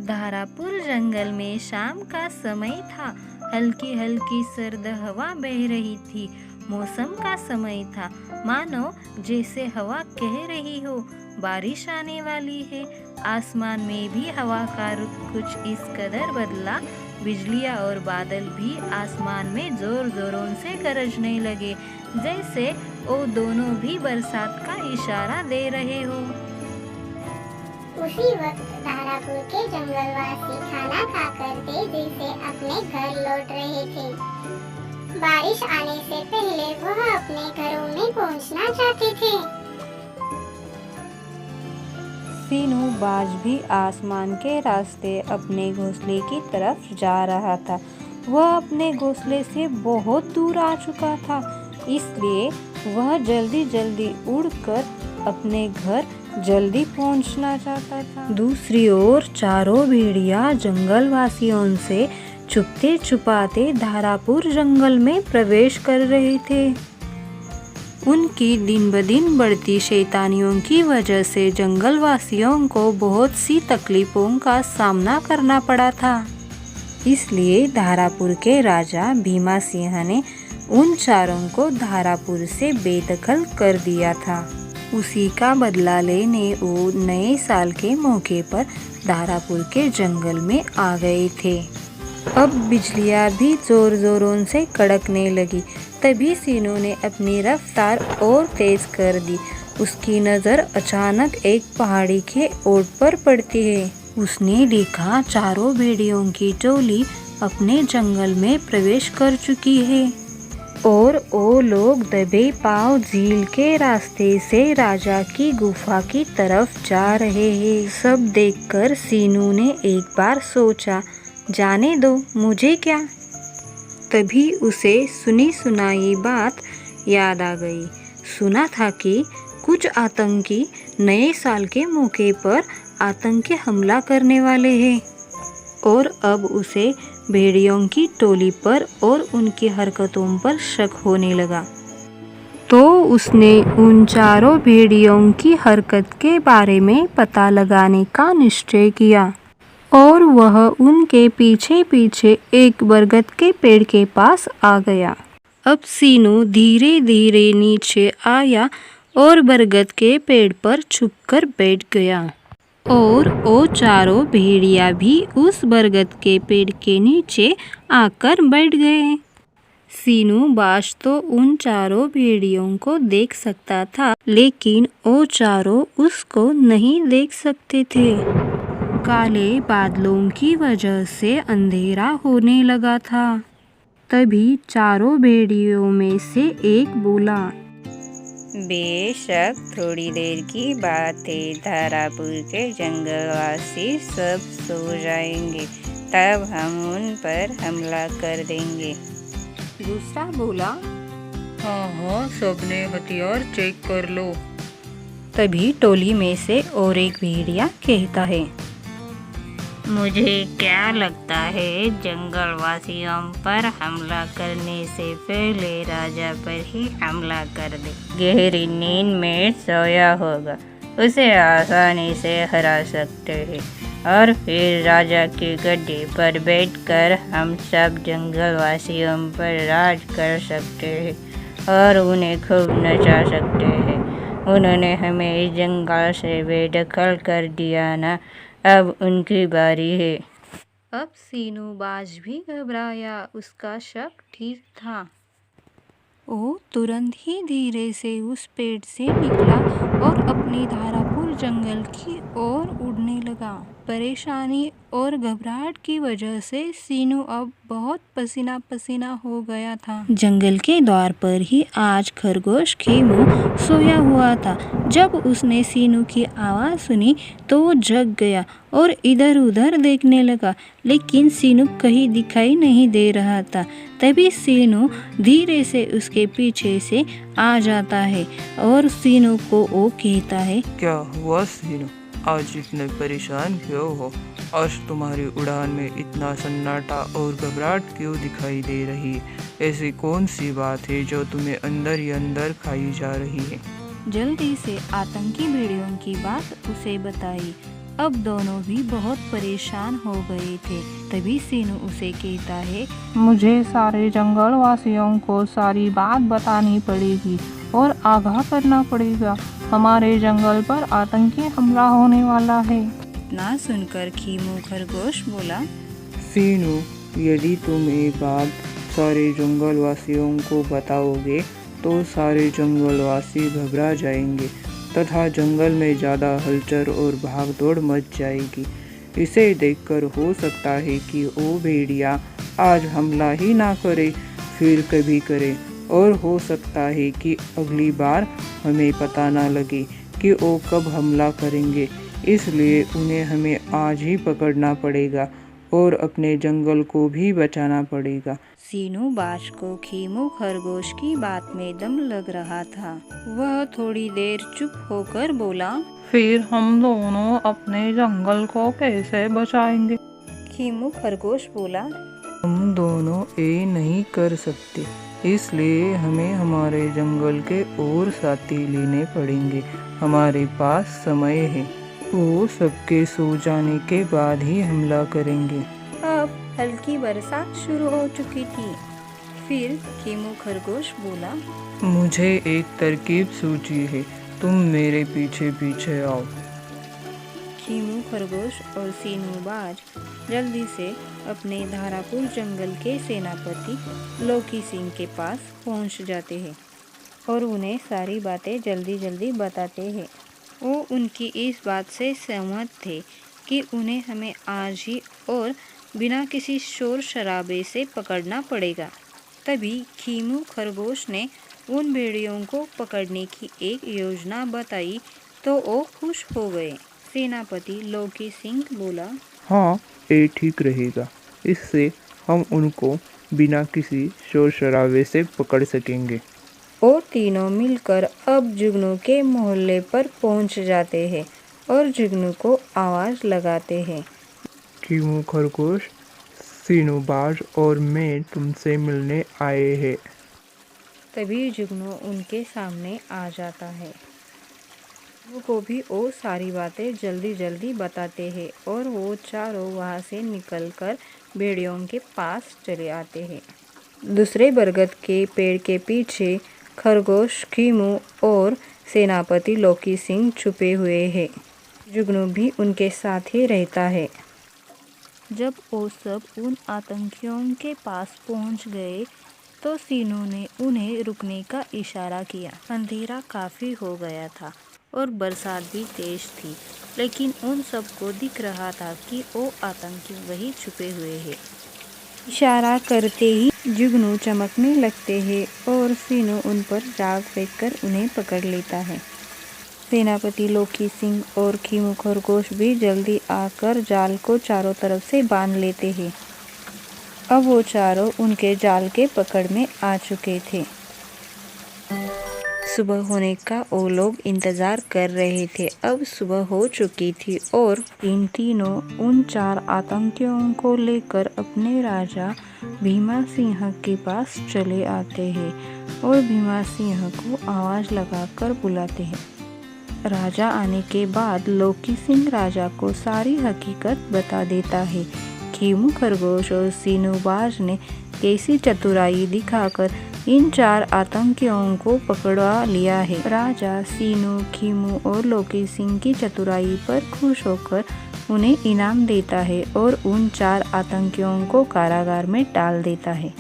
धारापुर जंगल में शाम का समय था। हल्की हल्की सर्द हवा बह रही थी। मौसम का समय था, मानो जैसे हवा कह रही हो बारिश आने वाली है। आसमान में भी हवा का रुख कुछ इस कदर बदला, बिजलियां और बादल भी आसमान में जोर जोरों से गरजने लगे, जैसे वो दोनों भी बरसात का इशारा दे रहे हो। उसी वक्त धारापुर के जंगलवासी खाना खाकर तेजी से अपने घर लौट रहे थे। बारिश आने से पहले वह अपने घरों में पहुंचना चाहते थे। सीनू बाज भी आसमान के रास्ते अपने घोंसले की तरफ जा रहा था। वह अपने घोंसले से बहुत दूर आ चुका था, इसलिए वह जल्दी जल्दी उड़कर अपने घर जल्दी पहुंचना चाहता था। दूसरी ओर चारों भेड़िया जंगलवासियों से छुपते छुपाते धारापुर जंगल में प्रवेश कर रहे थे। उनकी दिन ब दिन बढ़ती शैतानियों की वजह से जंगलवासियों को बहुत सी तकलीफों का सामना करना पड़ा था। इसलिए धारापुर के राजा भीमा सिंह ने उन चारों को धारापुर से बेदखल कर दिया था। उसी का बदला लेने वो नए साल के मौके पर धारापुर के जंगल में आ गए थे। अब बिजलियां भी जोर जोरों से कड़कने लगी। तभी सीनू ने अपनी रफ्तार और तेज कर दी। उसकी नज़र अचानक एक पहाड़ी के ओट पर पड़ती है। उसने देखा चारों भेड़ियों की टोली अपने जंगल में प्रवेश कर चुकी है और वो लोग दबे पांव झील के रास्ते से राजा की गुफा की तरफ जा रहे हैं। सब देखकर सीनू ने एक बार सोचा, जाने दो, मुझे क्या। तभी उसे सुनी सुनाई बात याद आ गई। सुना था कि कुछ आतंकी नए साल के मौके पर आतंकी हमला करने वाले हैं और अब उसे भेड़ियों की टोली पर और उनकी हरकतों पर शक होने लगा। तो उसने उन चारों भेड़ियों की हरकत के बारे में पता लगाने का निश्चय किया और वह उनके पीछे पीछे एक बरगद के पेड़ के पास आ गया। अब सीनू धीरे धीरे नीचे आया और बरगद के पेड़ पर छुपकर बैठ गया और वो चारों भेड़िया भी उस बरगद के पेड़ के नीचे आकर बैठ गए। सीनू बाज तो उन चारों भेड़ियों को देख सकता था, लेकिन वो चारों उसको नहीं देख सकते थे। काले बादलों की वजह से अंधेरा होने लगा था। तभी चारों भेड़ियों में से एक बोला, बेशक थोड़ी देर की बात है, धारापुर के जंगलवासी सब सो जाएंगे, तब हम उन पर हमला कर देंगे। दूसरा बोला, हाँ, सबने हथियार चेक कर लो। तभी टोली में से और एक भेड़िया कहता है, मुझे क्या लगता है जंगलवासियों पर हमला करने से पहले राजा पर ही हमला कर दे। गहरी नींद में सोया होगा, उसे आसानी से हरा सकते हैं और फिर राजा के गड्ढे पर बैठकर हम सब जंगलवासियों पर राज कर सकते हैं और उन्हें खूब नचा सकते हैं। उन्होंने हमें इस जंगल से बेदखल कर दिया ना, अब उनकी बारी है। अब सीनू बाज भी घबराया। उसका शक ठीक था। वो तुरंत ही धीरे से उस पेड़ से निकला और अपनी धारापुर जंगल की ओर उड़ने लगा। परेशानी और घबराहट की वजह से सीनू अब बहुत पसीना पसीना हो गया था। जंगल के द्वार पर ही आज खरगोश खेमू सोया हुआ था। जब उसने सीनू की आवाज़ सुनी तो वो जग गया और इधर उधर देखने लगा, लेकिन सीनू कहीं दिखाई नहीं दे रहा था। तभी सीनू धीरे से उसके पीछे से आ जाता है और सीनू को वो कहता है, क्या हुआ सीनू, आज इतने परेशान क्यों हो? आज तुम्हारी उड़ान में इतना सन्नाटा और घबराहट क्यों दिखाई दे रही है? ऐसी कौन सी बात है जो तुम्हें अंदर ही अंदर खाई जा रही है? जल्दी से आतंकी भेड़ियों की बात उसे बताई। अब दोनों भी बहुत परेशान हो गए थे। तभी सीनू उसे कहता है, मुझे सारे जंगल वासियों को सारी बात बतानी पड़ेगी और आगाह करना पड़ेगा। हमारे जंगल पर आतंकी हमला होने वाला है। ना सुनकर खीमू खरगोश बोला, सीनू, यदि तुम ये बात सारे जंगलवासियों को बताओगे तो सारे जंगलवासी घबरा जाएंगे तथा जंगल में ज़्यादा हलचल और भागदौड़ मच जाएगी। इसे देखकर हो सकता है कि वो भेड़िया आज हमला ही ना करे, फिर कभी करे, और हो सकता है कि अगली बार हमें पता ना लगे कि वो कब हमला करेंगे। इसलिए उन्हें हमें आज ही पकड़ना पड़ेगा और अपने जंगल को भी बचाना पड़ेगा। सीनू बाज को खीमू खरगोश की बात में दम लग रहा था। वह थोड़ी देर चुप होकर बोला, फिर हम दोनों अपने जंगल को कैसे बचाएंगे? खीमू खरगोश बोला, हम दोनों ये नहीं कर सकते, इसलिए हमें हमारे जंगल के और साथी लेने पड़ेंगे। हमारे पास समय है, वो सबके सो जाने के बाद ही हमला करेंगे। अब हल्की बरसात शुरू हो चुकी थी। फिर खीमू खरगोश बोला, मुझे एक तरकीब सूझी है, तुम मेरे पीछे पीछे आओ। खीमू खरगोश और सीनू बाज जल्दी से अपने धारापुर जंगल के सेनापति लोकी सिंह के पास पहुंच जाते हैं और उन्हें सारी बातें जल्दी जल्दी बताते हैं। वो उनकी इस बात से सहमत थे कि उन्हें हमें आज ही और बिना किसी शोर शराबे से पकड़ना पड़ेगा। तभी खीमू खरगोश ने उन भेड़ियों को पकड़ने की एक योजना बताई तो वो खुश हो गए। सेनापति लोकी सिंह बोला, हाँ, ये ठीक रहेगा। इससे हम उनको बिना किसी शोर शराबे से पकड़ सकेंगे। और तीनों मिलकर अब जुगनू के मोहल्ले पर पहुंच जाते हैं और जुगनू को आवाज़ लगाते हैं, खीमू खरगोश, सीनू बाज और मैं तुमसे मिलने आए हैं। तभी जुगनू उनके सामने आ जाता है। वो भी वो सारी बातें जल्दी जल्दी बताते हैं और वो चारों वहाँ से निकलकर भेड़ियों के पास चले आते हैं। दूसरे बरगद के पेड़ के पीछे खरगोश, खीमू और सेनापति लोकी सिंह छुपे हुए हैं। जुगनू भी उनके साथ ही रहता है। जब वो सब उन आतंकियों के पास पहुंच गए तो सीनू ने उन्हें रुकने का इशारा किया। अंधेरा काफ़ी हो गया था और बरसात भी तेज थी, लेकिन उन सबको दिख रहा था कि वो आतंकी वही छुपे हुए हैं। इशारा करते ही जुगनू चमकने लगते हैं और सीनू उन पर जाल फेंककर उन्हें पकड़ लेता है। सेनापति लोकी सिंह और खीमू खरगोश भी जल्दी आकर जाल को चारों तरफ से बांध लेते हैं। अब वो चारों उनके जाल के पकड़ में आ चुके थे। सुबह होने का वो लोग इंतज़ार कर रहे थे। अब सुबह हो चुकी थी और तीनों उन 4 आतंकियों को लेकर अपने राजा भीमा सिंह के पास चले आते हैं और भीमा सिंह को आवाज़ लगाकर बुलाते हैं। राजा आने के बाद लोकी सिंह राजा को सारी हकीकत बता देता है। खीमू खरगोश और सीनू बाज ने कैसी चतुराई दिखाकर इन 4 आतंकियों को पकड़ा लिया है। राजा सीनू, खीमू और लोकी सिंह की चतुराई पर खुश होकर उन्हें इनाम देता है और उन 4 आतंकियों को कारागार में डाल देता है।